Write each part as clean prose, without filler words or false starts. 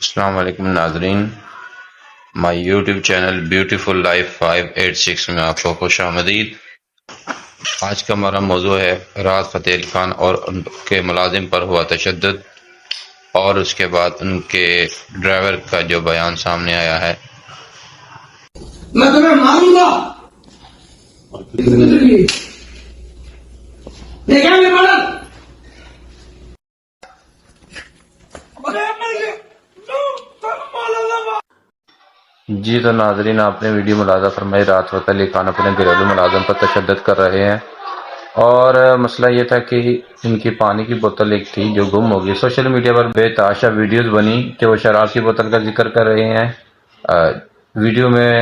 السلام علیکم ناظرین، مائی یوٹیوب چینل بیوٹیفل لائف 586 میں آپ کو خوش آمدید۔ آج کا ہمارا موضوع ہے راحت فتح علی خان اور ان کے ملازم پر ہوا تشدد، اور اس کے بعد ان کے ڈرائیور کا جو بیان سامنے آیا ہے۔ میں تمہیں ماروں گا، دیکھا نہیں پڑا جی تو ناظرین، آپ نے ویڈیو ملاحظہ فرمائی، راحت فتح علی خان اپنے گھریلو ملازم پر تشدد کر رہے ہیں، اور مسئلہ یہ تھا کہ ان کی پانی کی بوتل ایک تھی جو گم ہو گئی۔ سوشل میڈیا پر بے تحاشا ویڈیوز بنی کہ وہ شراب کی بوتل کا ذکر کر رہے ہیں۔ ویڈیو میں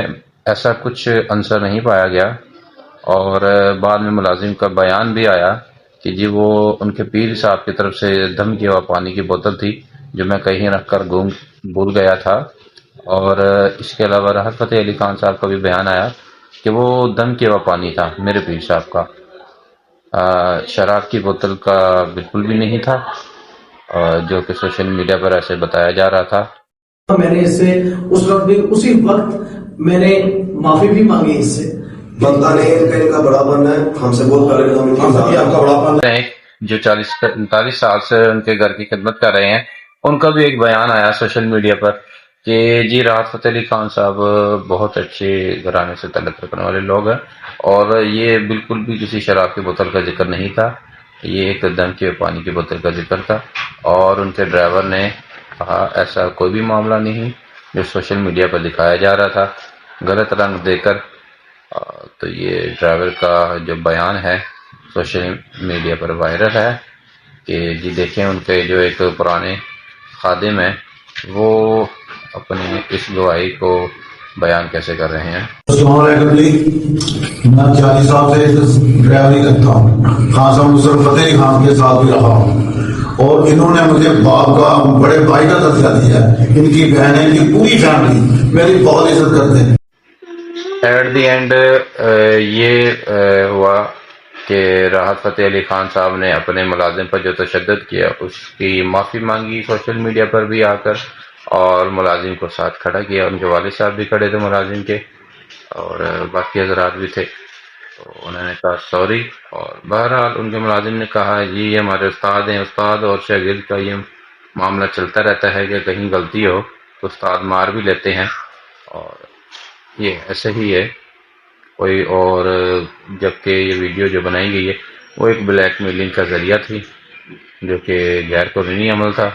ایسا کچھ عنصر نہیں پایا گیا، اور بعد میں ملازم کا بیان بھی آیا کہ جی وہ ان کے پیر صاحب کی طرف سے دم کیا ہوا پانی کی بوتل تھی جو میں کہیں رکھ کر بھول گیا تھا۔ اور اس کے علاوہ راحت فتح علی خان صاحب کا بھی بیان آیا کہ وہ دم کیا ہوا پانی تھا میرے پیر صاحب کا، شراب کی بوتل کا بالکل بھی نہیں تھا، جو کہ سوشل میڈیا پر ایسے بتایا جا رہا تھا۔ میں نے اس سے اس وقت بھی اسی وقت میں نے معافی بھی مانگی اس سے۔ بنتا نہیں ہے کہ ان کا بڑا بننا ہے، ہم سے بہت پہلے آپ کا بڑا بننا ہے۔ جو 40-45 سال سے ان کے گھر کی خدمت کر رہے ہیں، ان کا بھی ایک بیان آیا سوشل میڈیا پر کہ جی راحت فتح علی خان صاحب بہت اچھے گھرانے سے تعلق رکھنے والے لوگ ہیں، اور یہ بالکل بھی کسی شراب کی بوتل کا ذکر نہیں تھا، یہ ایک دم کے پانی کی بوتل کا ذکر تھا۔ اور ان کے ڈرائیور نے کہا ایسا کوئی بھی معاملہ نہیں جو سوشل میڈیا پر دکھایا جا رہا تھا غلط رنگ دے کر۔ تو یہ ڈرائیور کا جو بیان ہے سوشل میڈیا پر وائرل ہے کہ جی دیکھیں ان کے جو ایک پرانے خادم ہیں وہ اپنی اس گواہی کو بیان کیسے کر رہے ہیں۔ السلام علیکم جی، میں 40 سال سے ڈرائیوری کرتا ہوں، خان صاحب نصرت فتح علی خان کے ساتھ بھی رہا ہوں، اور انہوں نے مجھے باپ کا بڑے بھائی کا درجہ دیا ہے۔ ان کی بہنیں، ان کی پوری فیملی میری بہت عزت کرتے ہیں۔ ایٹ دی اینڈ یہ ہوا کہ راحت فتح علی خان صاحب نے اپنے ملازم پر جو تشدد کیا اس کی معافی مانگی سوشل میڈیا پر بھی آ کر، اور ملازم کو ساتھ کھڑا کیا۔ ان کے والد صاحب بھی کھڑے تھے ملازم کے، اور باقی حضرات بھی تھے، تو انہوں نے کہا سوری، اور بہرحال ان کے ملازم نے کہا جی یہ ہمارے استاد ہیں، استاد اور شاگرد کا یہ معاملہ چلتا رہتا ہے کہ کہیں غلطی ہو تو استاد مار بھی لیتے ہیں، اور یہ ایسے ہی ہے کوئی اور۔ جبکہ یہ ویڈیو جو بنائی گئی ہے وہ ایک بلیک میلنگ کا ذریعہ تھی جو کہ غیر قانونی عمل تھا۔